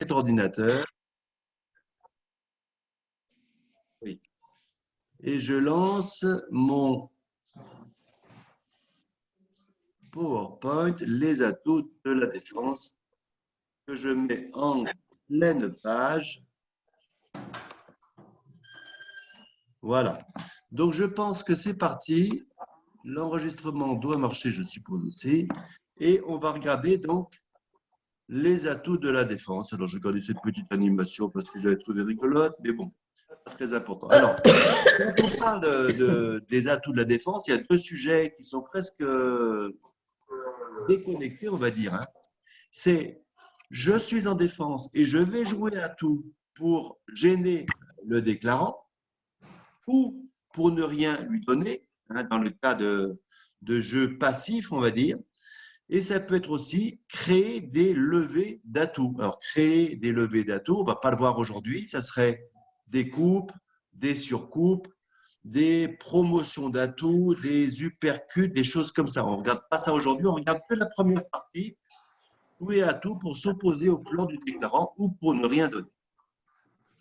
cet ordinateur. Oui. Et je lance mon PowerPoint, les atouts de la défense, que je mets en pleine page. Voilà. Donc, je pense que c'est parti. L'enregistrement doit marcher, je suppose aussi. Et on va regarder donc les atouts de la défense. Alors, je garde cette petite animation parce que j'avais trouvé rigolote, mais bon, pas très important. Alors, quand on parle des atouts de la défense, il y a deux sujets qui sont presque déconnectés, on va dire, hein. C'est je suis en défense et je vais jouer à tout pour gêner le déclarant ou pour ne rien lui donner, hein, dans le cas de jeu passif, on va dire. Et ça peut être aussi créer des levées d'atouts. Alors, créer des levées d'atouts, on ne va pas le voir aujourd'hui, ça serait des coupes, des surcoupes, des promotions d'atouts, des uppercuts, des choses comme ça. On ne regarde pas ça aujourd'hui, on regarde que la première partie, jouer à tout pour s'opposer au plan du déclarant ou pour ne rien donner.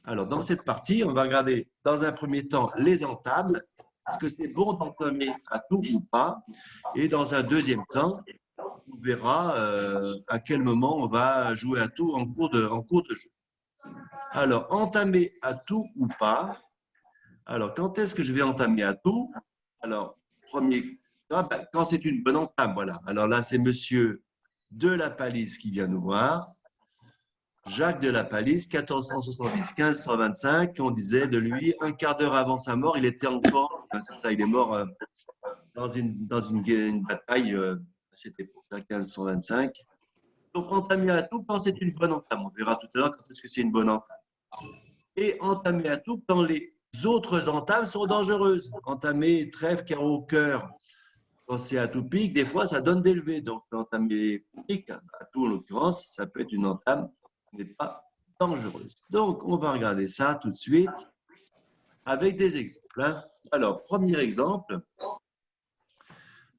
Alors, dans cette partie, on va regarder dans un premier temps les entames. Est-ce que c'est bon d'entamer à tout ou pas? Et dans un deuxième temps, on verra à quel moment on va jouer à tout en cours de jeu. Alors, entamer à tout ou pas. Alors, quand est-ce que je vais entamer à tout? Alors, premier, quand c'est une bonne entame, voilà. Alors là, c'est monsieur de la Palisse qui vient nous voir. Jacques de la Palisse, 1470-1525, on disait de lui, un quart d'heure avant sa mort, il était encore, c'est ça, il est mort dans une bataille à cette époque-là, 1525. Donc, entamer à tout quand c'est une bonne entame. On verra tout à l'heure quand est-ce que c'est une bonne entame. Et entamer à tout quand les autres entames sont dangereuses. Entamer trèfle, carreau, cœur, quand c'est à tout pique, des fois, ça donne des levées. Donc, entamer pique, à tout en l'occurrence, ça peut être une entame qui n'est pas dangereuse. Donc, on va regarder ça tout de suite avec des exemples, hein. Alors, premier exemple,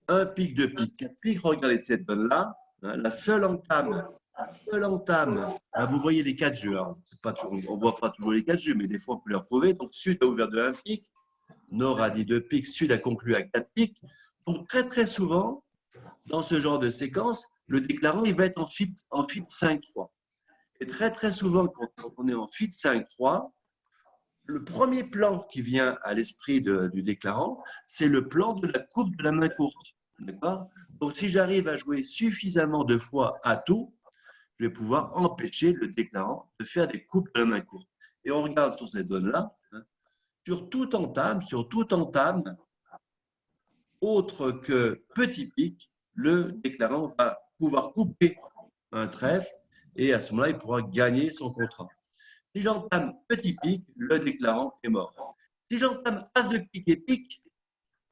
un pic, deux pics, quatre pics. Regardez cette donne-là. Hein, la seule entame, hein, vous voyez les quatre jeux. Hein, pas toujours, on ne voit pas toujours les quatre jeux, mais des fois, on peut les retrouver. Donc, Sud a ouvert de un pic, Nord a dit deux pics, Sud a conclu à quatre pics. Donc, très, très souvent, dans ce genre de séquence, le déclarant, il va être en fit 5-3. Et très, très souvent, quand on est en fit 5-3, le premier plan qui vient à l'esprit du déclarant, c'est le plan de la coupe de la main courte. D'accord? Donc, si j'arrive à jouer suffisamment de fois à tout, je vais pouvoir empêcher le déclarant de faire des coupes de la main courte. Et on regarde sur cette donne-là, hein, sur toute entame, autre que petit pic, le déclarant va pouvoir couper un trèfle et à ce moment-là, il pourra gagner son contrat. Si j'entame petit pic, le déclarant est mort. Si j'entame as de pique et pique,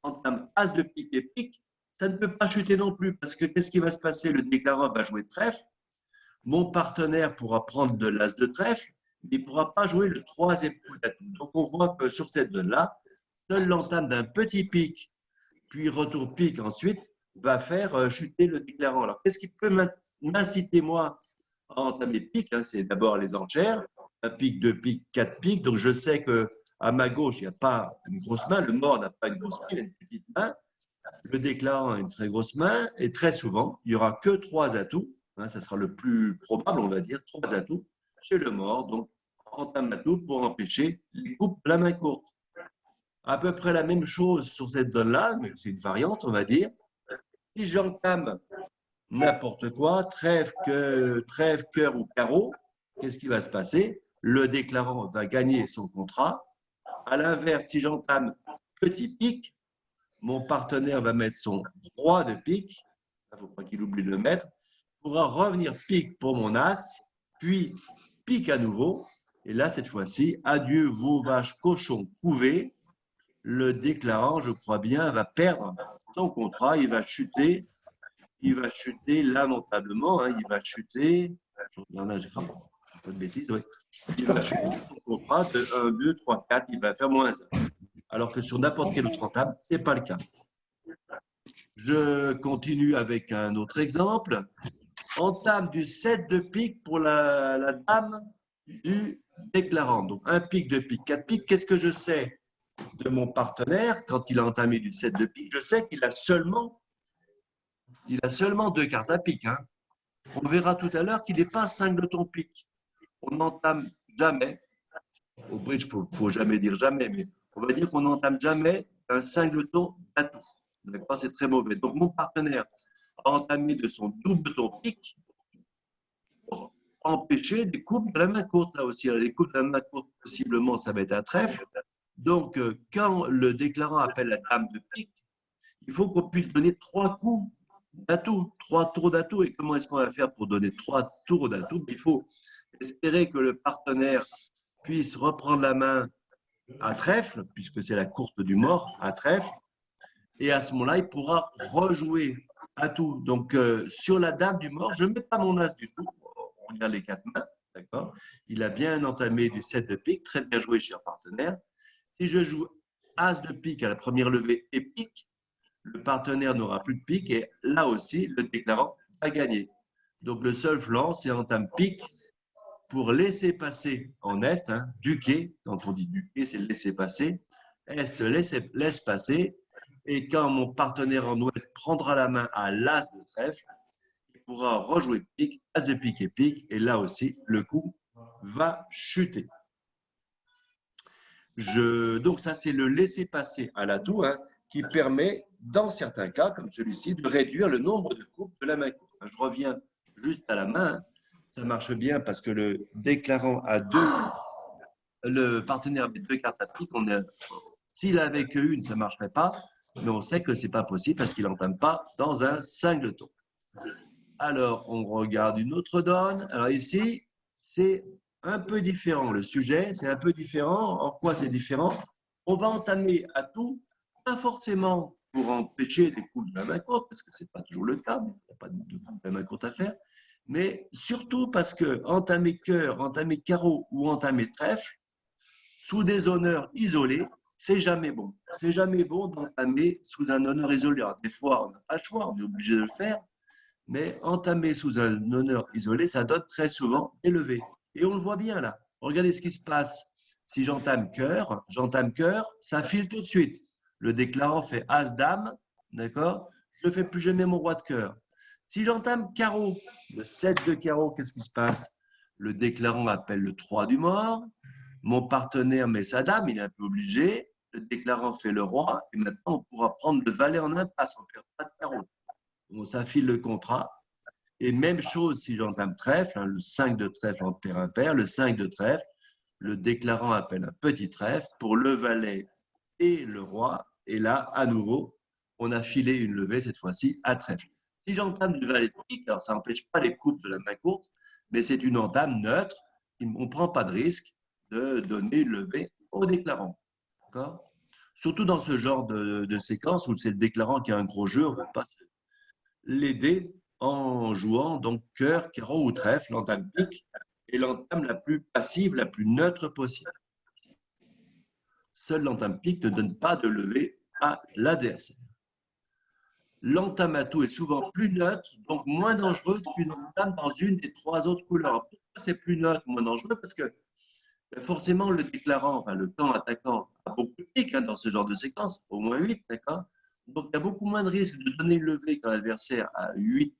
entame as de pique et pique, ça ne peut pas chuter non plus parce que qu'est-ce qui va se passer? Le déclarant va jouer trèfle, mon partenaire pourra prendre de l'as de trèfle, mais il ne pourra pas jouer le troisième coup d'atout. Donc on voit que sur cette donne-là, seule l'entame d'un petit pic, puis retour pic ensuite, va faire chuter le déclarant. Alors qu'est-ce qui peut m'inciter moi à entamer pic, hein? C'est d'abord les enchères, un pic, deux pics, quatre pics. Donc je sais que à ma gauche, il n'y a pas une grosse main, le mort n'a pas une grosse main, il a une petite main. Le déclarant a une très grosse main et très souvent, il n'y aura que trois atouts. Hein, ça sera le plus probable, on va dire, trois atouts chez le mort. Donc, entame atout pour empêcher les coupes de la main courte. À peu près la même chose sur cette donne-là, mais c'est une variante, on va dire. Si j'entame n'importe quoi, trèfle, cœur ou carreau, qu'est-ce qui va se passer? Le déclarant va gagner son contrat. À l'inverse, si j'entame petit pic, mon partenaire va mettre son roi de pique, il ne faut pas qu'il oublie de le mettre, pourra revenir pique pour mon as, puis pique à nouveau. Et là, cette fois-ci, adieu vos vaches, cochons, couvés. Le déclarant, je crois bien, va perdre son contrat, il va chuter lamentablement, hein, il va chuter, je regarde là, je ne pas de bêtises, oui. Il va chuter son contrat de 1, 2, 3, 4, il va faire moins 1. Alors que sur n'importe quelle autre entame, ce n'est pas le cas. Je continue avec un autre exemple. entame du 7 de pique pour la dame du déclarant. Donc, un pique, deux piques, quatre piques. Qu'est-ce que je sais de mon partenaire quand il a entamé du 7 de pique? Je sais qu'il a seulement deux cartes à pique. Hein. On verra tout à l'heure qu'il n'est pas 5 de ton pique. On n'entame jamais. Au bridge, il ne faut jamais dire jamais, mais on va dire qu'on n'entame jamais un singleton d'atout. D'accord? C'est très mauvais. Donc, mon partenaire a entamé de son double ton pique pour empêcher des coupes de la main courte. Là aussi, les coupes de la main courte, possiblement, ça va être un trèfle. Donc, quand le déclarant appelle la dame de pique, il faut qu'on puisse donner 3 coups d'atout, 3 tours d'atout. Et comment est-ce qu'on va faire pour donner 3 tours d'atout? Il faut espérer que le partenaire puisse reprendre la main à trèfle, puisque c'est la courte du mort, à trèfle. Et à ce moment-là, il pourra rejouer atout. Donc, sur la dame du mort, je ne mets pas mon as du tout. On regarde les 4 mains, d'accord? Il a bien entamé du 7 de pique, très bien joué, cher partenaire. Si je joue as de pique à la première levée et pique, le partenaire n'aura plus de pique et là aussi, le déclarant va gagner. Donc, le seul flanc, c'est entame pique pour laisser passer en est, hein, duquet, quand on dit duquet, c'est laisser passer. Est laisse passer. Et quand mon partenaire en ouest prendra la main à l'as de trèfle, il pourra rejouer pique, as de pique et pique. Et là aussi, le coup va chuter. Donc ça, c'est le laisser-passer à l'atout hein, qui permet, dans certains cas, comme celui-ci, de réduire le nombre de coupes de la main courte. Je reviens juste à la main. Hein. Ça marche bien parce que le déclarant a le partenaire avait 2 cartes à pique. S'il avait qu'une, ça ne marcherait pas. Mais on sait que ce n'est pas possible parce qu'il n'entame pas dans un singleton. Alors, on regarde une autre donne. Alors ici, c'est un peu différent. Le sujet, c'est un peu différent. En quoi c'est différent? On va entamer à tout, pas forcément pour empêcher des coups de la main courte, parce que ce n'est pas toujours le cas, il n'y a pas de coups de la main courte à faire, mais surtout parce que entamer cœur, entamer carreau ou entamer trèfle, sous des honneurs isolés, c'est jamais bon. C'est jamais bon d'entamer sous un honneur isolé. Alors, des fois, on n'a pas le choix, on est obligé de le faire, mais entamer sous un honneur isolé, ça donne très souvent des levées. Et on le voit bien là. Regardez ce qui se passe. Si j'entame cœur, ça file tout de suite. Le déclarant fait as-dame, d'accord? Je ne fais plus jamais mon roi de cœur. Si j'entame carreau, le 7 de carreau, qu'est-ce qui se passe? Le déclarant appelle le 3 du mort. Mon partenaire met sa dame, il est un peu obligé. Le déclarant fait le roi. Et maintenant, on pourra prendre le valet en impasse. On ne perd pas de carreau. On s'affile le contrat. Et même chose si j'entame trèfle, hein, le 5 de trèfle en pair impair, le 5 de trèfle, le déclarant appelle un petit trèfle pour le valet et le roi. Et là, à nouveau, on a filé une levée, cette fois-ci, à trèfle. Si j'entame du valet de pique, alors ça n'empêche pas les coupes de la main courte, mais c'est une entame neutre. On ne prend pas de risque de donner une levée au déclarant. Surtout dans ce genre de séquence où c'est le déclarant qui a un gros jeu, on ne va pas l'aider en jouant donc cœur, carreau ou trèfle, l'entame pique, et l'entame la plus passive, la plus neutre possible. Seule l'entame pique ne donne pas de levée à l'adversaire. L'entame à tout est souvent plus neutre, donc moins dangereuse qu'une entame dans une des 3 autres couleurs. Pourquoi c'est plus neutre, moins dangereux? Parce que forcément, le déclarant, enfin, le camp attaquant, a beaucoup de piques hein, dans ce genre de séquence, au moins 8, d'accord? Donc, il y a beaucoup moins de risque de donner une levée quand l'adversaire a 8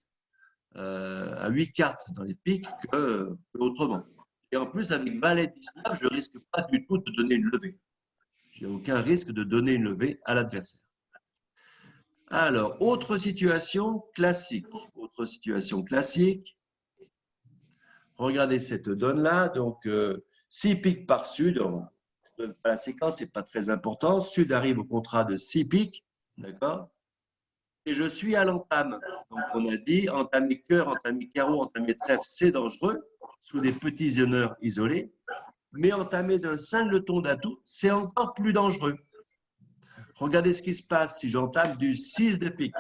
cartes dans les piques qu'autrement. Et en plus, avec valet 19, je ne risque pas du tout de donner une levée. Je n'ai aucun risque de donner une levée à l'adversaire. Alors, autre situation classique. Regardez cette donne-là. Donc, 6 piques par sud. La séquence n'est pas très importante. Sud arrive au contrat de 6 piques. D'accord? Et je suis à l'entame. Donc, on a dit entamer cœur, entamer carreau, entamer trèfle, c'est dangereux, sous des petits honneurs isolés. Mais entamer d'un singleton d'atout, c'est encore plus dangereux. Regardez ce qui se passe si j'entame du 6 de pique.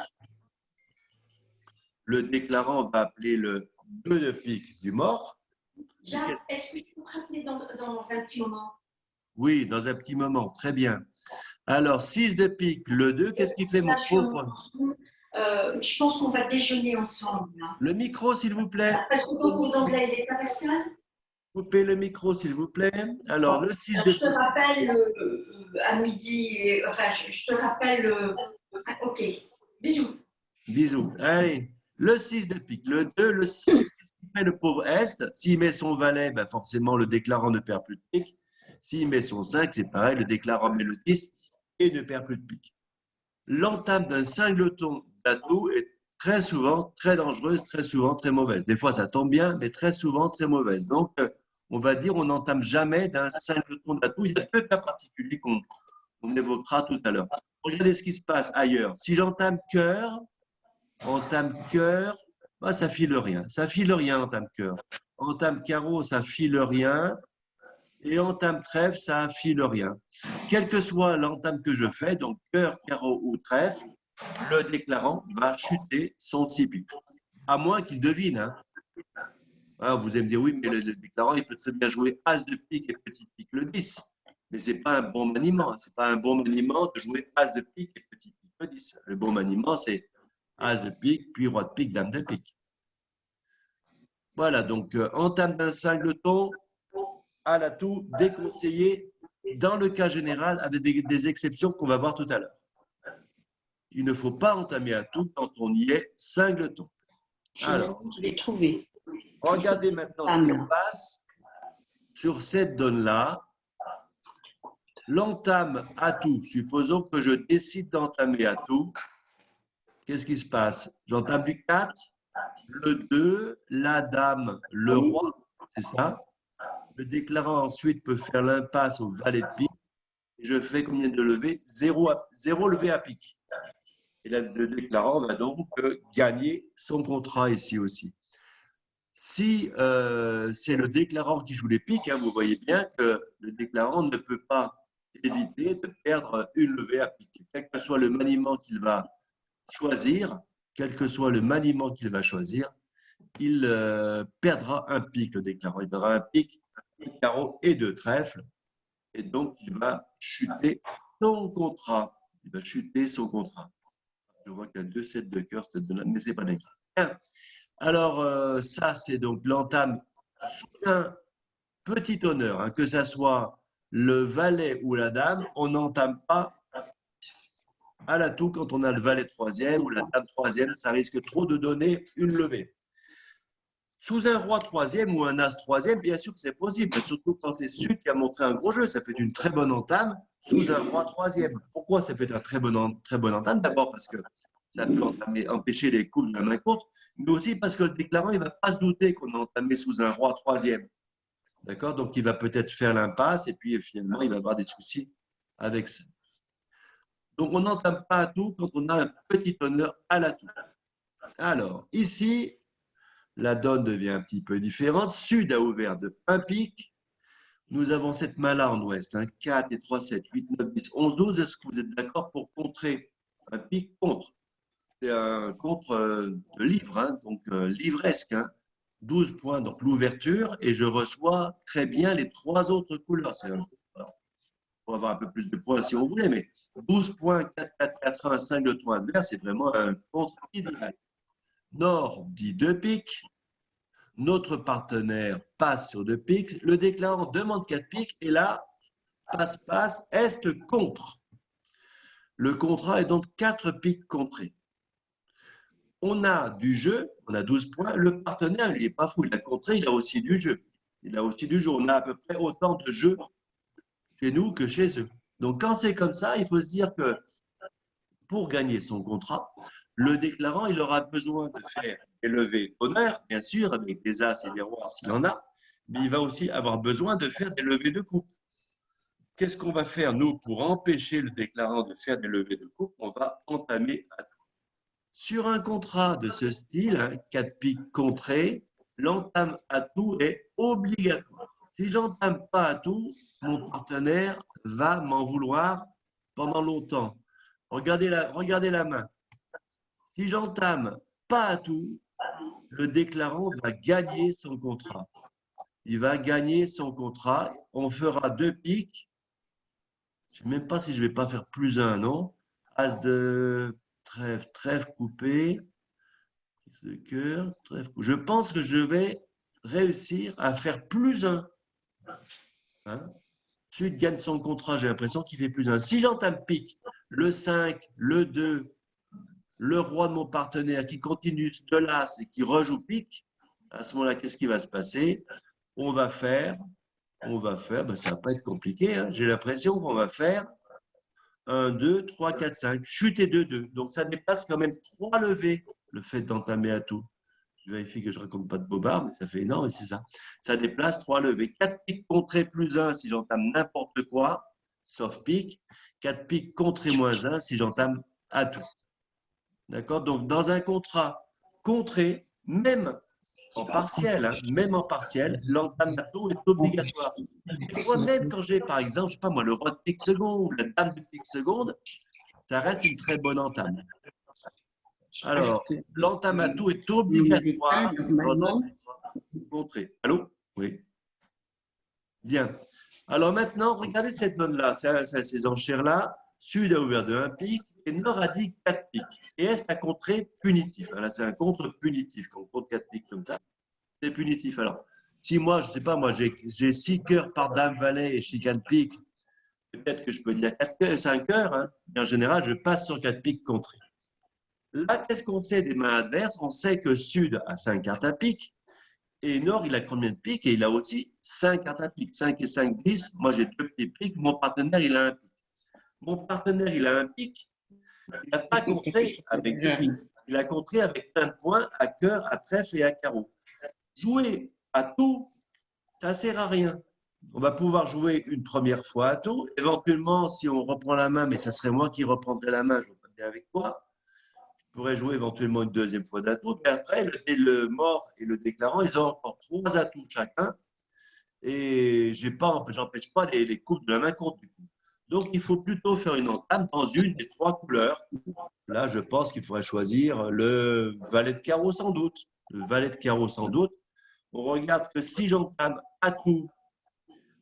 Le déclarant va appeler le 2 de pique du mort. Jacques, est-ce que tu peux te rappeler dans un petit moment? Oui, dans un petit moment, très bien. Alors, 6 de pique, le 2, qu'est-ce qu'il fait, mon pauvre? Je pense qu'on va déjeuner ensemble. Hein. Le micro, s'il vous plaît. Parce que ton cours d'anglais, il est pas versé. Coupez le micro, s'il vous plaît. Alors, le 6 de Je te rappelle à midi, enfin, je te rappelle. Ok, bisous. Bisous. Allez, le 6 de pique. Le 2, le 6, fait le pauvre Est. S'il met son valet, ben forcément, le déclarant ne perd plus de pique. S'il met son 5, c'est pareil, le déclarant met le 10 et ne perd plus de pique. L'entame d'un singleton d'atout est très souvent très dangereuse, très souvent très mauvaise. Des fois, ça tombe bien, mais très souvent très mauvaise. Donc, on va dire on n'entame jamais d'un singleton d'atout. Il y a deux cas particuliers qu'on évoquera tout à l'heure. Regardez ce qui se passe ailleurs. Si j'entame cœur, bah, ça file rien. Ça file rien, entame cœur. Entame carreau, ça file rien. Et entame trèfle, ça file rien. Quelle que soit l'entame que je fais, donc cœur, carreau ou trèfle, le déclarant va chuter son 6 piques. À moins qu'il devine. Hein. Ah, vous allez me dire, oui, mais le déclarant, il peut très bien jouer as de pique et petit pique le 10. Mais ce n'est pas un bon maniement. Ce n'est pas un bon maniement de jouer as de pique et petit pique le 10. Le bon maniement, c'est as de pique, puis roi de pique, dame de pique. Voilà, donc entame d'un singleton à l'atout déconseillé dans le cas général avec des exceptions qu'on va voir tout à l'heure. Il ne faut pas entamer à tout quand on y est singleton. Alors, je l'ai trouvé. Regardez maintenant ce qui se passe sur cette donne-là. L'entame à tout, supposons que je décide d'entamer à tout. Qu'est-ce qui se passe? J'entame du 4, le 2, la dame, le roi, c'est ça? Le déclarant ensuite peut faire l'impasse au valet de pique. Je fais combien de levées? 0 levé à pique. Et là, le déclarant va donc gagner son contrat ici aussi. Si c'est le déclarant qui joue les piques, hein, vous voyez bien que le déclarant ne peut pas éviter de perdre une levée à pique. Quel que soit le maniement qu'il va choisir, il perdra un pique, le déclarant. Il perdra un pique, un carreau et deux trèfles. Et donc, il va chuter son contrat. Je vois qu'il y a 2 sets de cœur, mais ce n'est pas bien grave. Alors, ça, c'est donc l'entame sous un petit honneur, hein, que ce soit le valet ou la dame, on n'entame pas à l'atout quand on a le valet troisième ou la dame troisième, ça risque trop de donner une levée. Sous un roi troisième ou un as troisième, bien sûr que c'est possible, surtout quand c'est Sud qui a montré un gros jeu, ça peut être une très bonne entame sous un roi troisième. Pourquoi ça peut être un très bonne entame? D'abord parce que ça peut empêcher les coups de la main courte, mais aussi parce que le déclarant, il ne va pas se douter qu'on a entamé sous un roi troisième. D'accord? Donc, il va peut-être faire l'impasse et puis finalement, il va avoir des soucis avec ça. Donc, on n'entame pas à tout quand on a un petit honneur à l'atout. Alors, ici, la donne devient un petit peu différente. Sud a ouvert de 1 pique. Nous avons cette main-là en ouest. Hein, 4 et 3, 7, 8, 9, 10, 11, 12. Est-ce que vous êtes d'accord pour contrer un pique contre? C'est un contre de livre, hein, donc livresque. Hein. 12 points, donc l'ouverture, et je reçois très bien les 3 autres couleurs. On va avoir un peu plus de points si on voulait, mais 12 points, 4, 4, 4, 1, 5 de ton adverse, c'est vraiment un contre idéal. Nord dit 2 piques. Notre partenaire passe sur 2 piques. Le déclarant demande 4 piques, et là, passe, passe, est contre. Le contrat est donc 4 piques contrées. On a du jeu, on a 12 points. Le partenaire, il n'est pas fou, il a contré, il a aussi du jeu. On a à peu près autant de jeux chez nous que chez eux. Donc, quand c'est comme ça, il faut se dire que pour gagner son contrat, le déclarant, il aura besoin de faire des levées d'honneur, bien sûr, avec des as et des rois s'il en a, mais il va aussi avoir besoin de faire des levées de coupe. Qu'est-ce qu'on va faire, nous, pour empêcher le déclarant de faire des levées de coupe? On va entamer à tout. Sur un contrat de ce style, hein, 4 piques contrées, l'entame à tout est obligatoire. Si j'entame pas à tout, mon partenaire va m'en vouloir pendant longtemps. Regardez la main. Si j'entame pas à tout, le déclarant va gagner son contrat. Il va gagner son contrat. On fera 2 piques. Je ne sais même pas si je ne vais pas faire plus 1, non? As de trèfle, trèfle coupé, de cœur, trèfle coupé. Je pense que je vais réussir à faire plus un. Hein? Sud gagne son contrat, j'ai l'impression qu'il fait plus un. Si j'entame pique, le 5, le 2, le roi de mon partenaire qui continue de l'as et qui rejoue pique, à ce moment-là, qu'est-ce qui va se passer? On va faire, ben, ça ne va pas être compliqué, hein. J'ai l'impression qu'on va faire 1, 2, 3, 4, 5, chute et 2, 2. Donc ça dépasse quand même 3 levées, le fait d'entamer à tout. Je vérifie que je ne raconte pas de bobard, mais ça fait énorme, c'est ça. Ça déplace 3 levées. 4 piques contrées plus 1 si j'entame n'importe quoi, sauf pique. 4 piques contrées moins 1 si j'entame à tout. D'accord? Donc, dans un contrat contré, même en partiel, hein, même en partiel, l'entame à tout est obligatoire. Des fois, même quand j'ai, par exemple, je sais pas moi, le roi de pique seconde ou la dame de pique seconde, ça reste une très bonne entame. Alors, l'entame à tout est obligatoire dans un contrat contré. Allô? Oui. Bien. Alors maintenant, regardez cette donne-là, ces enchères-là. Sud a ouvert de 1 pique et Nord a dit 4 piques. Et Est a contré punitif. Là, c'est un contre punitif. Quand on compte 4 piques comme ça, c'est punitif. Alors, si moi, je ne sais pas, moi, j'ai 6 cœurs par dame, valet et chicane pique, peut-être que je peux dire 4 cœurs, 5 cœurs. Hein. Mais en général, je passe sur 4 piques contrées. Là, qu'est-ce qu'on sait des mains adverses? On sait que Sud a 5 cartes à pique. Et Nord, il a combien de piques? Et il a aussi 5 cartes à pique. 5 et 5, 10. Moi, j'ai 2 petits piques. Mon partenaire, il a un pique. Mon partenaire, il a un pique. Il n'a pas contré avec des piques. Il a contré avec plein de points à cœur, à trèfle et à carreau. Jouer à tout, ça ne sert à rien. On va pouvoir jouer une première fois à tout. Éventuellement, si on reprend la main, mais ça serait moi qui reprendrais la main, je ne vois pas bien avec toi. Je pourrais jouer éventuellement une deuxième fois d'atout. Mais après, le mort et le déclarant, ils ont encore 3 atouts chacun. Et j'empêche pas les coupes de la main courte du coup. Donc, il faut plutôt faire une entame dans une des 3 couleurs. Là, je pense qu'il faudrait choisir le valet de carreau sans doute. Le valet de carreau sans doute. On regarde que si j'entame à tout,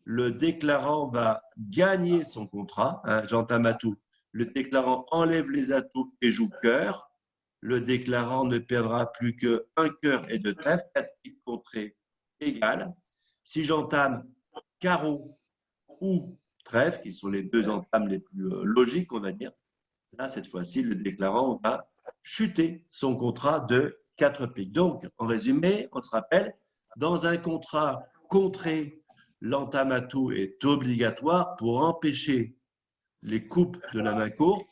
le déclarant va gagner son contrat. Hein, j'entame à tout. Le déclarant enlève les atouts et joue cœur. Le déclarant ne perdra plus qu'un cœur et 2 trèfles, 4 piques contrées égales. Si j'entame carreau ou trèfle, qui sont les 2 entames les plus logiques, on va dire, là, cette fois-ci, le déclarant va chuter son contrat de 4 piques. Donc, en résumé, on se rappelle, dans un contrat contré, l'entame à tout est obligatoire pour empêcher les coupes de la main courte,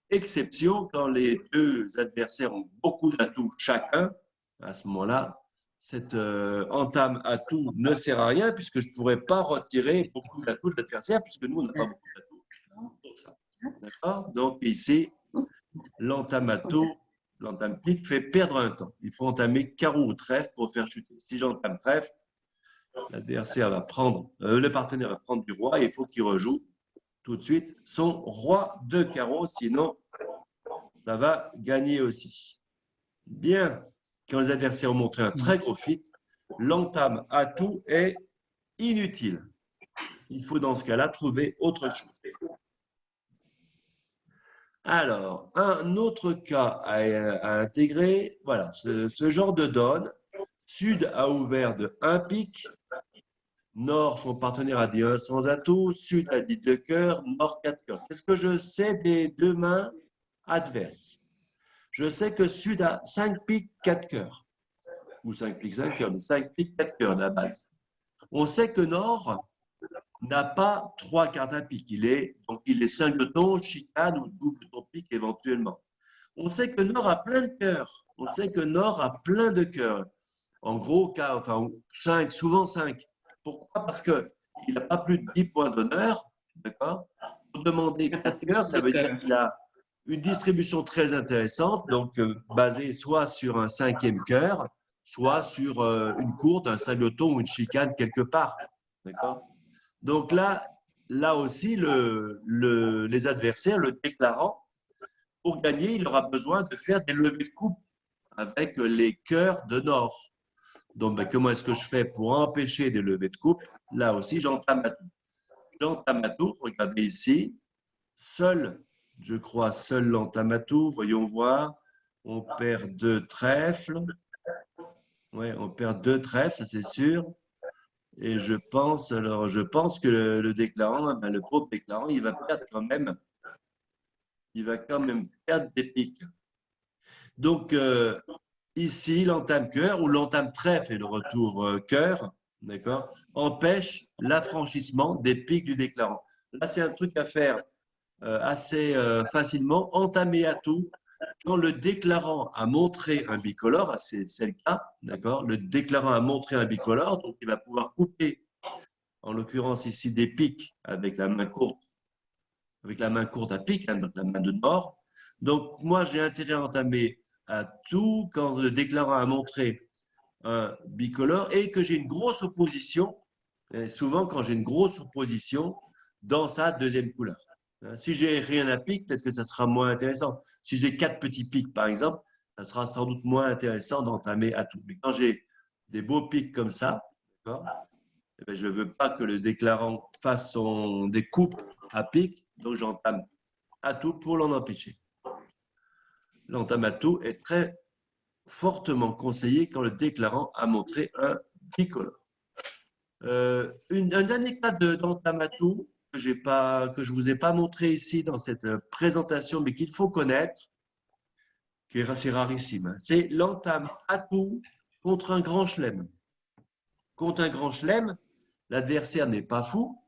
exception quand les 2 adversaires ont beaucoup d'atouts chacun. À ce moment-là, cette entame à tout ne sert à rien puisque je ne pourrais pas retirer beaucoup d'atouts de l'adversaire puisque nous, on n'a pas beaucoup d'atouts pour ça. D'accord? Donc ici, l'entame à tout, l'entame pique fait perdre un temps. Il faut entamer carreau ou trèfle pour faire chuter. Si j'entame trèfle, l'adversaire va prendre, le partenaire va prendre du roi et il faut qu'il rejoue tout de suite son roi de carreau, sinon ça va gagner aussi. Bien, quand les adversaires ont montré un très gros fit, l'entame à tout est inutile. Il faut dans ce cas-là trouver autre chose. Alors, un autre cas à intégrer, voilà, ce genre de donne. Sud a ouvert de 1 pique, Nord, son partenaire a dit 1 sans atout, Sud a dit 2 cœurs, Nord 4 cœurs. Qu'est-ce que je sais des 2 mains adverses? Je sais que Sud a 5 piques, 4 cœurs. Ou 5 piques, 5 cœurs, mais 5 piques, 4 cœurs de la base. On sait que Nord n'a pas 3 cartes à pique. Donc il est singleton, chicane ou double ton pique éventuellement. On sait que Nord a plein de cœurs. On sait que Nord a plein de cœurs. En gros, enfin 5, souvent 5. Pourquoi? Parce qu'il n'a pas plus de 10 points d'honneur. D'accord? Pour demander 4 cœurs, ça veut dire qu'il a une distribution très intéressante, donc basée soit sur un 5e cœur, soit sur une courte, un singleton ou une chicane quelque part. D'accord? Donc là aussi, les adversaires, le déclarant, pour gagner, il aura besoin de faire des levées de coupe avec les cœurs de Nord. Donc, comment est-ce que je fais pour empêcher des levées de coupe? Là aussi, j'entame à tout. J'entame à tout, regardez ici, seul je crois, seul l'entame à tout. Voyons voir. On perd 2 trèfles. Ouais, on perd 2 trèfles, ça c'est sûr. Et je pense que le déclarant, ben, le pauvre déclarant, il va perdre quand même. Il va quand même perdre des piques. Donc, ici, l'entame cœur ou l'entame trèfle et le retour cœur, d'accord, empêche l'affranchissement des piques du déclarant. Là, c'est un truc à faire assez facilement, entamer à tout. Quand le déclarant a montré un bicolore, c'est le cas, d'accord, le déclarant a montré un bicolore, donc il va pouvoir couper, en l'occurrence ici, des piques avec la main courte à pique, hein, donc la main de nord. Donc, moi, j'ai intérêt à entamer à tout quand le déclarant a montré un bicolore et que j'ai une grosse opposition. Et souvent, quand j'ai une grosse opposition dans sa deuxième couleur. Si j'ai rien à pique, peut-être que ça sera moins intéressant. Si j'ai 4 petits pics, par exemple, ça sera sans doute moins intéressant d'entamer à tout. Mais quand j'ai des beaux pics comme ça, eh bien, je ne veux pas que le déclarant fasse des coupes à pic, donc j'entame à tout pour l'en empêcher. L'entame à tout est très fortement conseillé quand le déclarant a montré un bicolore. Un dernier cas d'entame à tout que je ne vous ai pas montré ici dans cette présentation, mais qu'il faut connaître, qui est assez rarissime, hein, c'est l'entame à tout contre un grand chelem. Contre un grand chelem, l'adversaire n'est pas fou,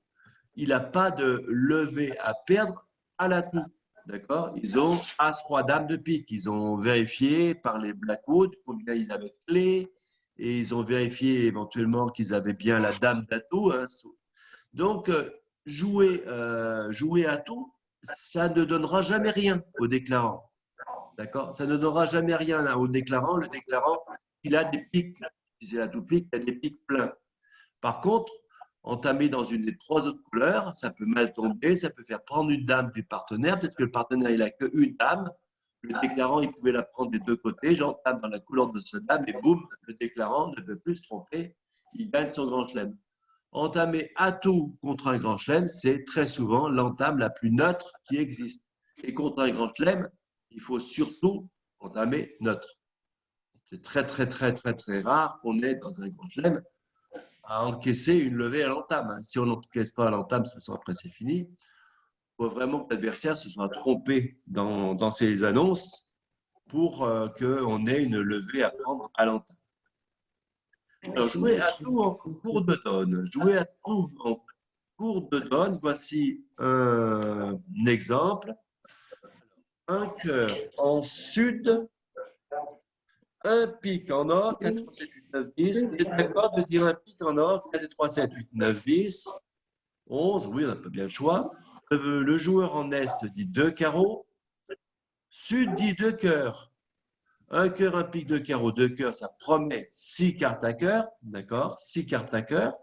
il n'a pas de levée à perdre à l'atout. D'accord? Ils ont As, Roi, Dame de pique. Ils ont vérifié par les Blackwood combien ils avaient de clés et ils ont vérifié éventuellement qu'ils avaient bien la Dame d'atout. Hein. Donc, jouer à tout, ça ne donnera jamais rien au déclarant. D'accord? Ça ne donnera jamais rien au déclarant. Le déclarant, il a des pics. Si c'est la tout pique, il a des pics pleins. Par contre, entamer dans une des 3 autres couleurs, ça peut mal tomber, ça peut faire prendre une dame du partenaire. Peut-être que le partenaire, il n'a qu'une dame. Le déclarant, il pouvait la prendre des 2 côtés. J'entame dans la couleur de cette dame et boum, le déclarant ne peut plus se tromper. Il gagne son grand chelem. Entamer à tout contre un grand chelem, c'est très souvent l'entame la plus neutre qui existe. Et contre un grand chelem, il faut surtout entamer neutre. C'est très, très, très, très, très rare qu'on ait dans un grand chelem à encaisser une levée à l'entame. Si on n'encaisse pas à l'entame, de toute façon, après, c'est fini. Il faut vraiment que l'adversaire se soit trompé dans ses annonces pour qu'on ait une levée à prendre à l'entame. Alors, jouer à tout en cours de donne. Jouer à tout en cours de donne. Voici un exemple. Un cœur en sud, un pic en or, 4, 3, 7, 8, 9, 10. Vous êtes d'accord de dire un pic en or, 4, 3, 7, 8, 9, 10, 11. Oui, on n'a pas bien le choix. Le joueur en est dit 2 carreaux. Sud dit 2 cœurs. Un cœur, un pic, 2 carreaux, 2 cœurs, ça promet 6 cartes à cœur. D'accord? 6 cartes à cœur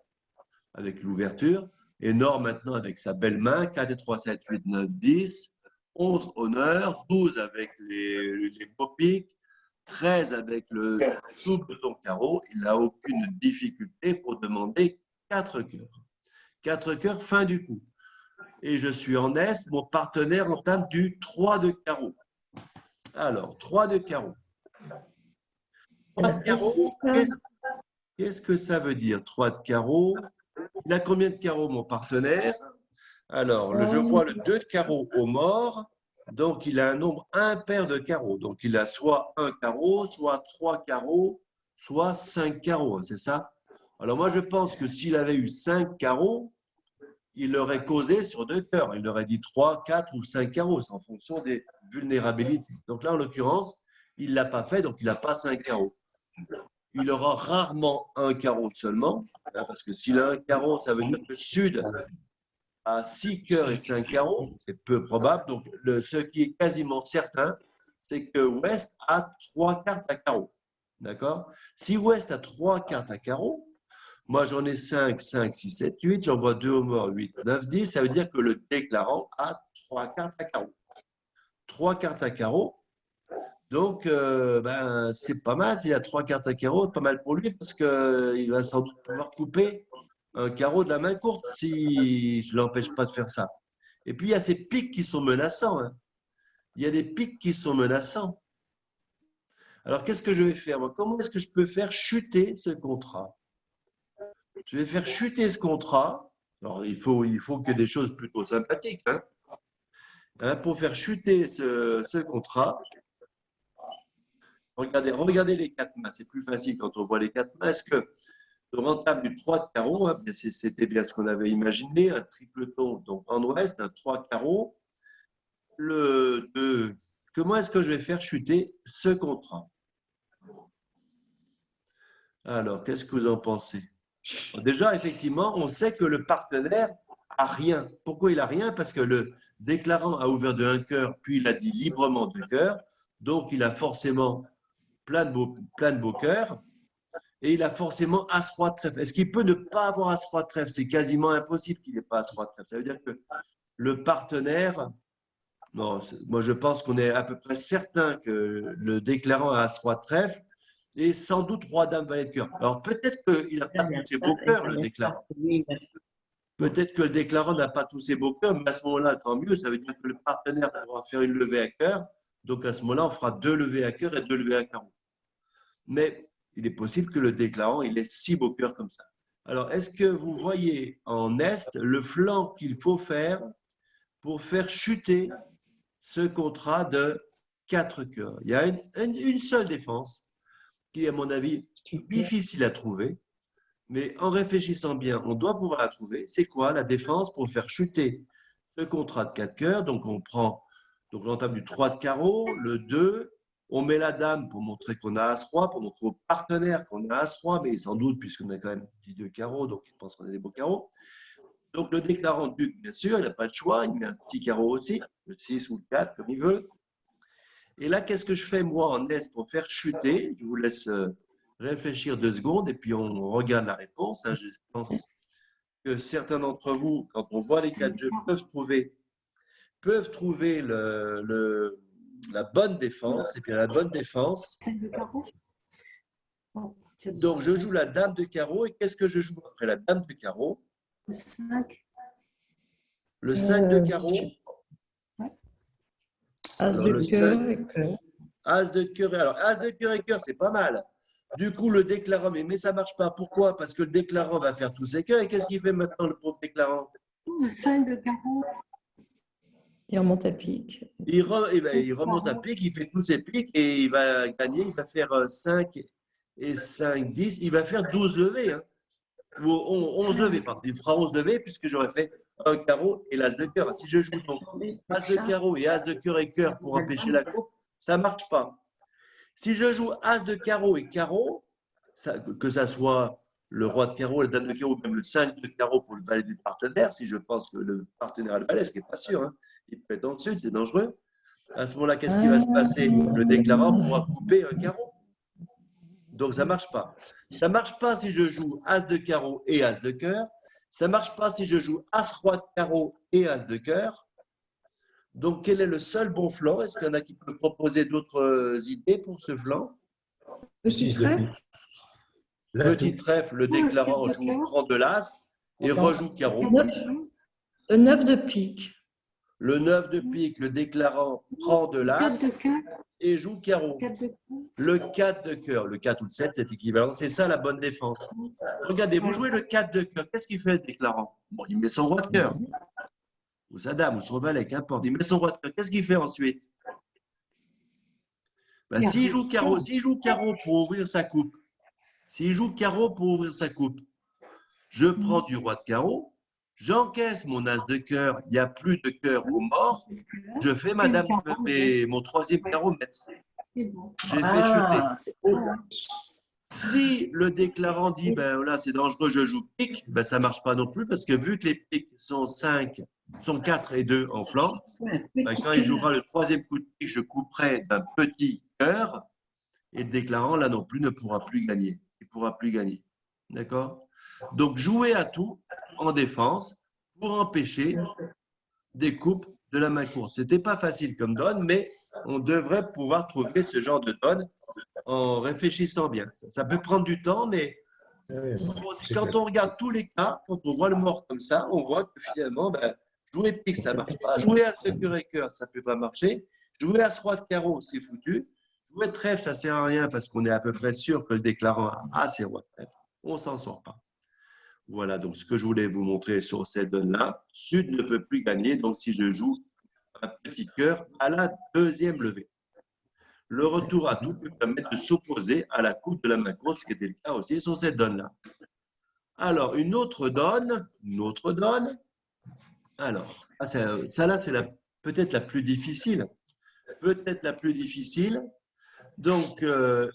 avec l'ouverture. Et Nord maintenant avec sa belle main, 4 et 3, 7, 8, 9, 10. 11 honneur, 12 avec les beaux pics, 13 avec le double ton carreau. Il n'a aucune difficulté pour demander 4 cœurs. 4 cœurs, fin du coup. Et je suis en Est, mon partenaire entame du 3 de carreau. Alors, 3 de carreau. 3 de carreau, qu'est-ce que ça veut dire, 3 de carreau? Il a combien de carreaux, mon partenaire? Alors, je vois le 2 de carreau au mort, donc il a un nombre impair de carreaux. Donc, il a soit 1 carreau, soit 3 carreaux, soit 5 carreaux, c'est ça? Alors, moi, je pense que s'il avait eu 5 carreaux, il aurait causé sur 2 cœurs. Il aurait dit 3, 4 ou 5 carreaux, c'est en fonction des vulnérabilités. Donc là, en l'occurrence, il ne l'a pas fait, donc il n'a pas 5 carreaux. Il aura rarement 1 carreau seulement, hein, parce que s'il a 1 carreau, ça veut dire que Sud a 6 cœurs et 5 carreaux, c'est peu probable. Donc, ce qui est quasiment certain, c'est que Ouest a 3 cartes à carreau. D'accord? Si Ouest a 3 cartes à carreau, moi j'en ai 5, 5, 6, 7, 8, j'en vois 2 au mort, 8, 9, 10, ça veut dire que le déclarant a 3 cartes à carreau. 3 cartes à carreau. Donc, c'est pas mal. S'il a 3 cartes à carreau, pas mal pour lui parce qu'il va sans doute pouvoir couper un carreau de la main courte si je ne l'empêche pas de faire ça. Et puis, il y a ces pics qui sont menaçants. Hein. il y a des pics qui sont menaçants. Alors, qu'est-ce que je vais faire? Moi, comment est-ce que je peux faire chuter ce contrat? Je vais faire chuter ce contrat. Alors, il faut qu'il y ait des choses plutôt sympathiques. Pour faire chuter ce contrat, regardez les quatre mains. C'est plus facile quand on voit les quatre mains. Est-ce que le rentable du 3 de carreau, c'était bien ce qu'on avait imaginé, un tripleton donc en ouest, un 3 carreau, le 2. Comment est-ce que je vais faire chuter ce contrat? Alors, qu'est-ce que vous en pensez? Déjà, effectivement, on sait que le partenaire a rien. Pourquoi il a rien? Parce que le déclarant a ouvert de un cœur, puis il a dit librement deux cœurs. Donc, il a forcément plein de beaux cœurs. Et il a forcément As-Roi de trèfle. Est-ce qu'il peut ne pas avoir As-Roi de trèfle? C'est quasiment impossible qu'il n'ait pas As-Roi de trèfle. Ça veut dire que le partenaire, non, moi je pense qu'on est à peu près certain que le déclarant a As-Roi de trèfle et sans doute Roi Dame Valet de cœur. Alors peut-être qu'il n'a pas tous ses beaux cœurs, le déclarant. Peut-être que le déclarant n'a pas tous ses beaux cœurs, mais à ce moment-là, tant mieux. Ça veut dire que le partenaire pourra faire une levée à cœur. Donc à ce moment-là, on fera 2 levées à cœur et 2 levées à carreau. Mais il est possible que le déclarant il ait 6 beaux cœurs comme ça. Alors, est-ce que vous voyez en Est le flanc qu'il faut faire pour faire chuter ce contrat de 4 cœurs? Il y a une seule défense qui est, à mon avis, difficile à trouver, mais en réfléchissant bien, on doit pouvoir la trouver. C'est quoi la défense pour faire chuter ce contrat de 4 cœurs? Donc, on prend l'entame du 3 de carreau, le 2, on met la dame pour montrer qu'on a As-Roi, pour montrer au partenaire qu'on a As-Roi, mais sans doute, puisqu'on a quand même dit 2 carreaux, donc il pense qu'on a des beaux carreaux. Donc, le déclarant duc, bien sûr, il n'a pas de choix, il met un petit carreau aussi, le 6 ou le 4, comme il veut. Et là, qu'est-ce que je fais, moi, en Est, pour faire chuter? Je vous laisse réfléchir 2 secondes et puis on regarde la réponse. Je pense que certains d'entre vous, quand on voit les 4 jeux, peuvent trouver la bonne défense. Et puis la bonne défense, donc je joue la dame de carreau. Et qu'est-ce que je joue après la dame de carreau? Le 5. Le 5 de carreau. As de cœur et cœur. As de cœur. Alors, As de cœur et cœur, c'est pas mal. Du coup, le déclarant, mais ça ne marche pas. Pourquoi? Parce que le déclarant va faire tous ses cœurs. Et qu'est-ce qu'il fait maintenant, le pauvre déclarant? 5 de carreau. Il remonte à pique. Il remonte à pique, il fait tous ses piques et il va gagner. Il va faire 5 et 5, 10. Il va faire 12 levées. Ou 11 levées, pardon. Il fera 11 levées puisque j'aurais fait un carreau et l'as de cœur. Si je joue donc as de carreau et as de cœur et cœur pour empêcher la coupe, ça ne marche pas. Si je joue as de carreau et carreau, que ça soit le roi de carreau, la dame de carreau, ou même le 5 de carreau pour le valet du partenaire, si je pense que le partenaire a le valet, ce qui n'est pas sûr, il peut être en dessus, c'est dangereux. À ce moment-là, qu'est-ce qui va se passer? Le déclarant pourra couper un carreau. Donc, ça ne marche pas. Ça ne marche pas si je joue as de carreau et as de cœur. Ça ne marche pas si je joue as roi de carreau et as de cœur. Donc, quel est le seul bon flanc? Est-ce qu'il y en a qui peuvent proposer d'autres idées pour ce flanc? Petit trèfle. Petit trèfle, le déclarant prend de l'as et rejoue carreau. Le 9 de pique. Le 9 de pique, le déclarant prend de l'as et joue carreau. Le 4 de cœur, le 4 ou le 7, c'est équivalent. C'est ça la bonne défense. Regardez, vous jouez le 4 de cœur. Qu'est-ce qu'il fait le déclarant? Bon, il met son roi de cœur. Ou sa dame, ou son valet, qu'importe. Il met son roi de cœur. Qu'est-ce qu'il fait ensuite? S'il joue carreau pour ouvrir sa coupe, je prends du roi de carreau, j'encaisse mon as de cœur, il n'y a plus de cœur au mort, je fais mon troisième carreau maître. J'ai fait chuter. Si le déclarant dit, là c'est dangereux, je joue pique, ça ne marche pas non plus parce que vu que les piques sont 4 et 2 en flanc, quand il jouera le troisième coup de pique, je couperai d'un petit cœur et le déclarant là non plus ne pourra plus gagner. Il ne pourra plus gagner. D'accord? Donc, jouer à tout en défense pour empêcher des coupes de la main courte. Ce n'était pas facile comme donne, mais on devrait pouvoir trouver ce genre de donne en réfléchissant bien. Ça peut prendre du temps, mais quand on regarde tous les cas, quand on voit le mort comme ça, on voit que finalement, jouer pique, ça ne marche pas. Jouer as de cœur et cœur, ça ne peut pas marcher. Jouer As-Roi de carreau, c'est foutu. Jouer trèfle, ça ne sert à rien parce qu'on est à peu près sûr que le déclarant a ses rois de trèfle. On ne s'en sort pas. Voilà, donc ce que je voulais vous montrer sur cette donne-là. Sud ne peut plus gagner, donc si je joue un petit cœur à la deuxième levée. Le retour à tout peut permettre de s'opposer à la coupe de la main courte, ce qui était le cas aussi sur cette donne-là. Alors, une autre donne. Alors, ça là, c'est peut-être la plus difficile. Peut-être la plus difficile. Donc,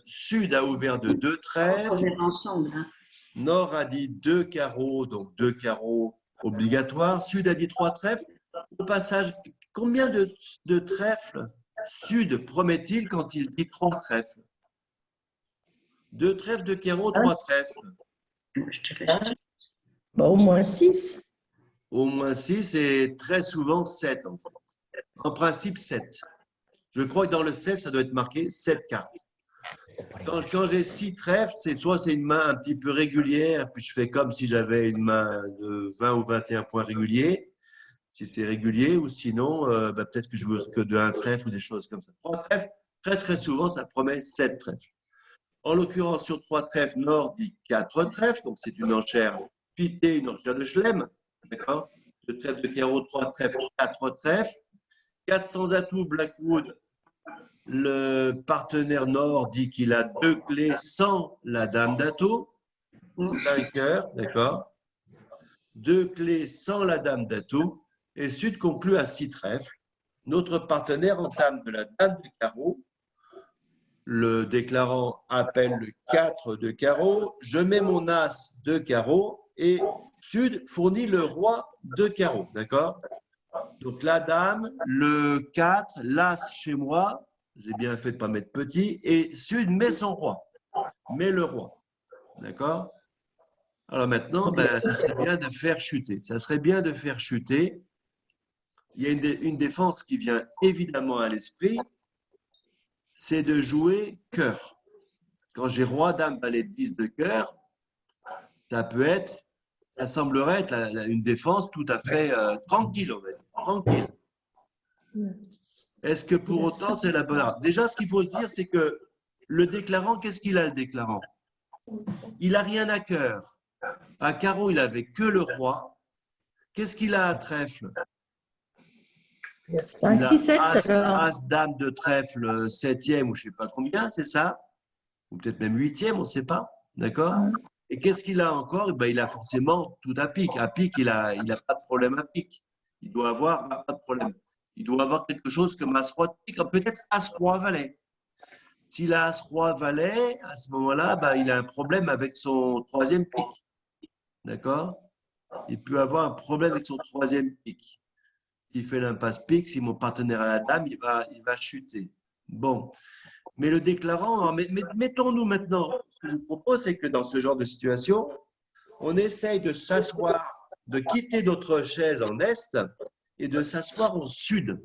Sud a ouvert de 2 trèfles. On est ensemble. Hein. Nord a dit 2 carreaux, donc 2 carreaux obligatoires. Sud a dit 3 trèfles. Au passage, combien de trèfles Sud promet-il quand il dit 3 trèfles? 2 trèfles, 2 carreaux, 3 trèfles. Bah, au moins 6. Au moins 6 et très souvent 7. En principe, 7. Je crois que dans le 7, ça doit être marqué 7 cartes. Quand j'ai 6 trèfles, soit c'est une main un petit peu régulière, puis je fais comme si j'avais une main de 20 ou 21 points réguliers, si c'est régulier, ou sinon, peut-être que je ne veux que de 1 trèfle ou des choses comme ça. 3 trèfles, très souvent, ça promet 7 trèfles. En l'occurrence, sur 3 trèfles, Nord dit 4 trèfles, donc c'est une enchère pitée, une enchère de chelem, d'accord? 2 trèfles de carreau, 3 trèfles, 4 trèfles. 400 atouts, Blackwood, le partenaire Nord dit qu'il a 2 clés sans la dame d'atout, 5 cœurs, d'accord? 2 clés sans la dame d'atout, et Sud conclut à 6 trèfles. Notre partenaire entame de la dame de carreau. Le déclarant appelle le 4 de carreau. Je mets mon as de carreau et Sud fournit le roi de carreau, d'accord? Donc la dame, le 4, l'as chez moi, j'ai bien fait de ne pas mettre petit, et Sud met son roi, met le roi, d'accord? Alors maintenant, ça serait bien de faire chuter. Ça serait bien de faire chuter. Il y a une défense qui vient évidemment à l'esprit, c'est de jouer cœur. Quand j'ai roi, dame, valet, 10 de cœur, ça semblerait être une défense tout à fait tranquille, on va dire, tranquille. Est-ce que pour autant c'est la bonne arme? Déjà, ce qu'il faut se dire, c'est que le déclarant, qu'est-ce qu'il a le déclarant? Il n'a rien à cœur. À carreau, il n'avait que le roi. Qu'est-ce qu'il a à trèfle? 5, 6, 7. As, dame de trèfle, 7e ou je ne sais pas combien, c'est ça? Ou peut-être même 8e, on ne sait pas. D'accord? Et qu'est-ce qu'il a encore? Il a forcément tout à pique. À pique, il n'a pas de problème à pique. Il doit avoir pas de problème. Il doit avoir quelque chose comme As-Roi de pique, peut-être As-Roi Valet. S'il a As-Roi Valet, à ce moment-là, il a un problème avec son 3e pique. D'accord? Il peut avoir un problème avec son 3e pique. Il fait l'impasse pique, si mon partenaire a la dame, il va chuter. Bon. Mais le déclarant, mettons-nous maintenant, ce que je vous propose, c'est que dans ce genre de situation, on essaye de s'asseoir, de quitter notre chaise en est et de s'asseoir en sud.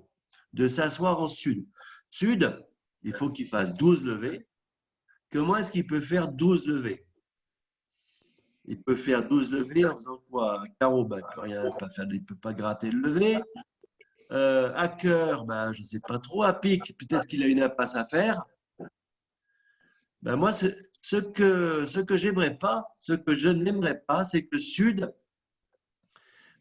Sud, il faut qu'il fasse 12 levées. Comment est-ce qu'il peut faire 12 levées? Il peut faire 12 levées en faisant quoi? Un carreau, il ne peut pas gratter le lever. À cœur, je ne sais pas trop. À pique, peut-être qu'il a une impasse à faire. Moi, ce que j'aimerais pas, ce que je n'aimerais pas, c'est que Sud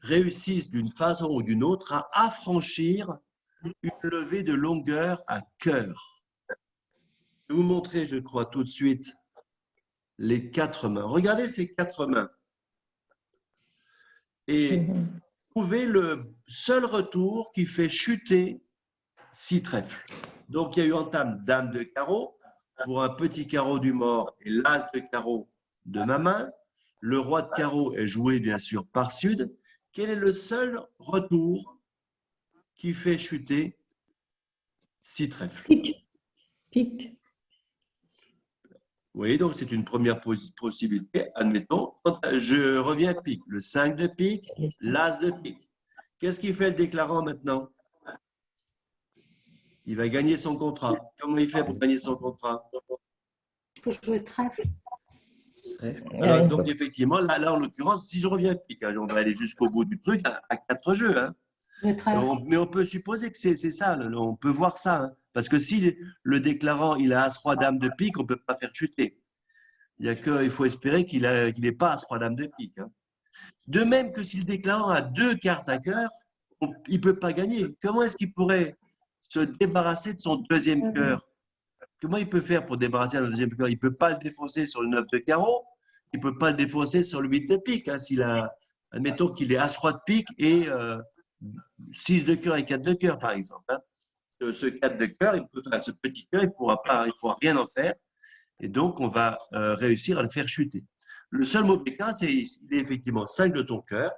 réussisse d'une façon ou d'une autre à affranchir une levée de longueur à cœur. Je vais vous montrer, je crois, tout de suite les 4 mains. Regardez ces 4 mains. Et trouvez le seul retour qui fait chuter 6 trèfles. Donc, il y a eu entame dame de carreau pour un petit carreau du mort et l'as de carreau de ma main. Le roi de carreau est joué, bien sûr, par Sud. Quel est le seul retour qui fait chuter 6 trèfles? Pique. Oui, donc c'est une première possibilité. Admettons, je reviens à pique. Le 5 de pique, l'as de pique. Qu'est-ce qu'il fait le déclarant maintenant? Il va gagner son contrat. Comment il fait pour gagner son contrat? Il faut jouer trèfle. Alors, donc, effectivement, là, en l'occurrence, si je reviens à pique, on va aller jusqu'au bout du truc à 4 jeux. Le trèfle. Mais on peut supposer que c'est ça, on peut voir ça, hein. Parce que si le déclarant il a As-Roi Dame de pique, on ne peut pas faire chuter. Il faut espérer qu'il n'ait pas As-Roi Dame de pique, hein. De même que si le déclarant a 2 cartes à cœur, il ne peut pas gagner. Comment est-ce qu'il pourrait se débarrasser de son deuxième cœur? Comment il peut faire pour débarrasser un deuxième cœur? Il ne peut pas le défausser sur le 9 de carreau, il ne peut pas le défausser sur le 8 de pique, hein, admettons qu'il ait As-Roi de pique et 6 de cœur et 4 de cœur, par exemple, hein. Ce 4 de cœur, ce petit cœur, il ne pourra rien en faire. Et donc, on va réussir à le faire chuter. Le seul mauvais cas, c'est il est effectivement 5 de ton cœur.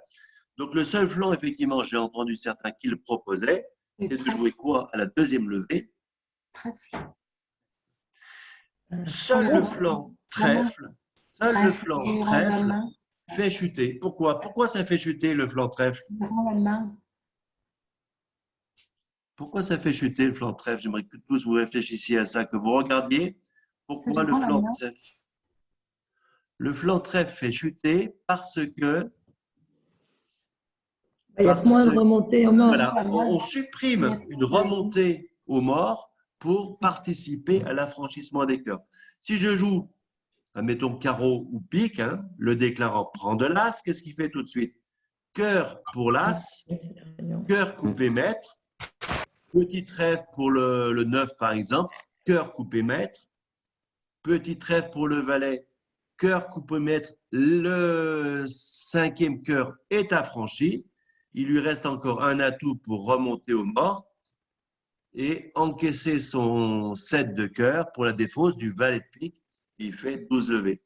Donc, le seul flanc, effectivement, j'ai entendu certains qui le proposaient, c'est de jouer quoi à la deuxième levée? Trèfle. Seul le flanc trèfle, fait chuter. Pourquoi? Pourquoi ça fait chuter le flanc trèfle? La main. Pourquoi ça fait chuter le flanc trèfle? J'aimerais que tous vous réfléchissiez à ça, que vous regardiez. Pourquoi le flanc trèfle? Le flanc trèfle fait chuter parce que Il y a moins de remontées au mort. Voilà, on supprime une remontée au mort pour participer à l'affranchissement des cœurs. Si je joue, admettons carreau ou pique, hein, le déclarant prend de l'as, qu'est-ce qu'il fait tout de suite? Cœur pour l'as, cœur coupé maître, petit trèfle pour le 9 par exemple, cœur coupé maître, petit trèfle pour le valet, cœur coupé maître, le 5e cœur est affranchi. Il lui reste encore un atout pour remonter au mort et encaisser son 7 de cœur pour la défausse du valet de pique. Il fait 12 levées.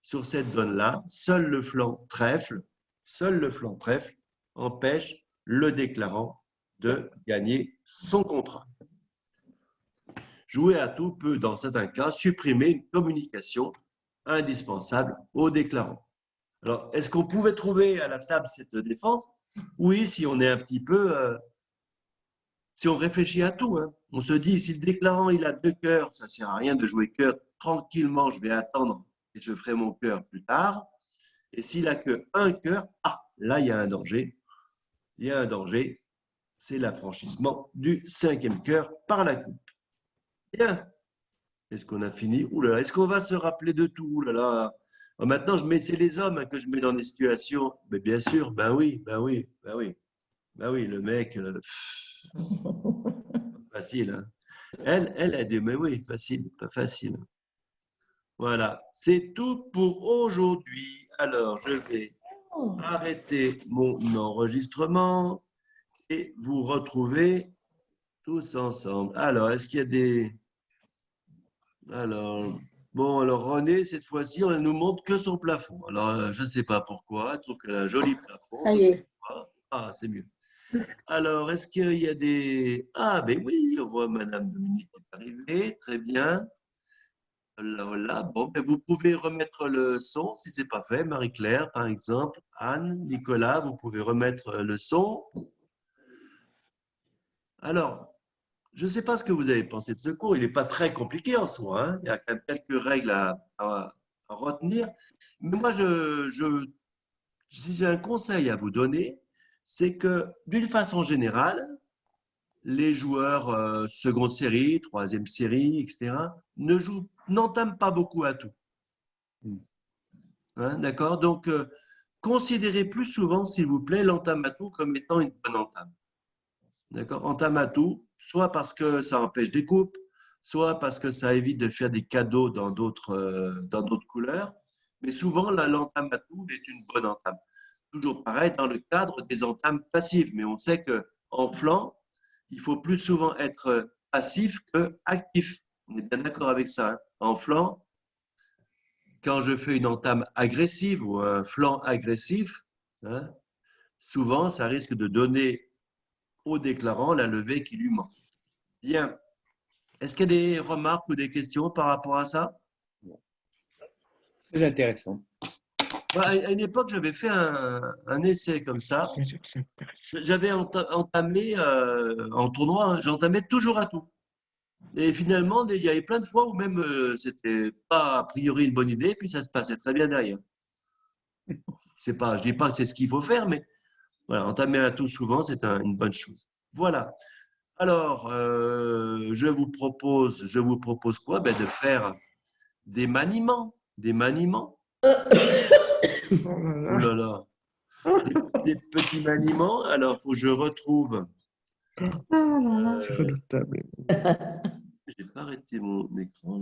Sur cette donne-là, seul le flanc trèfle empêche le déclarant de gagner son contrat. Jouer à tout peut, dans certains cas, supprimer une communication indispensable au déclarant. Alors, est-ce qu'on pouvait trouver à la table cette défense? Oui, si on est un petit peu, si on réfléchit à tout, hein. On se dit, si le déclarant il a 2 cœurs, ça ne sert à rien de jouer cœur. Tranquillement, je vais attendre et je ferai mon cœur plus tard. Et s'il n'a que 1 cœur, là, il y a un danger. Il y a un danger, c'est l'affranchissement du 5e cœur par la coupe. Bien. Est-ce qu'on a fini? Ouh là là, est-ce qu'on va se rappeler de tout? Ouh là là. Maintenant, c'est les hommes, hein, que je mets dans des situations. Mais bien sûr, ben oui. Le mec, facile, hein. Elle a dit, mais oui, facile, pas facile. Voilà, c'est tout pour aujourd'hui. Alors, je vais arrêter mon enregistrement et vous retrouver tous ensemble. Alors, est-ce qu'il y a des... Alors, René, cette fois-ci, on ne nous montre que son plafond. Alors, je ne sais pas pourquoi, elle trouve qu'elle a un joli plafond. Ça y est. Ah, c'est mieux. Alors, est-ce qu'il y a des... Ah, ben oui, on voit Madame Dominique qui est arrivée, très bien. Voilà. Bon, ben vous pouvez remettre le son si ce n'est pas fait. Marie-Claire, par exemple. Anne, Nicolas, vous pouvez remettre le son. Alors, je ne sais pas ce que vous avez pensé de ce cours. Il n'est pas très compliqué en soi, hein. Il y a quand même quelques règles à retenir. Mais moi, si j'ai un conseil à vous donner, c'est que d'une façon générale, les joueurs seconde série, troisième série, etc., n'entament pas beaucoup à tout. Hein, d'accord? Donc, considérez plus souvent, s'il vous plaît, l'entame à tout comme étant une bonne entame. D'accord? Entame à tout, soit parce que ça empêche des coupes, soit parce que ça évite de faire des cadeaux dans d'autres couleurs. Mais souvent, l'entame à tout est une bonne entame. Toujours pareil dans le cadre des entames passives. Mais on sait qu'en flanc, il faut plus souvent être passif que actif. On est bien d'accord avec ça, hein? En flanc, quand je fais une entame agressive ou un flanc agressif, hein, souvent, ça risque de donner au déclarant la levée qui lui manque. Bien. Est-ce qu'il y a des remarques ou des questions par rapport à ça? Très intéressant. À une époque, j'avais fait un essai comme ça. J'avais entamé en tournoi, hein, j'entamais toujours à tout. Et finalement, il y avait plein de fois où même c'était pas a priori une bonne idée, puis ça se passait très bien derrière. Je dis pas que c'est ce qu'il faut faire, mais Voilà, entamer un tout souvent, c'est une bonne chose. Voilà. Alors, je vous propose quoi? Ben, de faire des maniements. Des maniements. Oh là Oh là. là là. Des petits maniements. Alors, il faut que je retrouve. Ah là là. C'est redoutable. J'ai pas arrêté mon écran.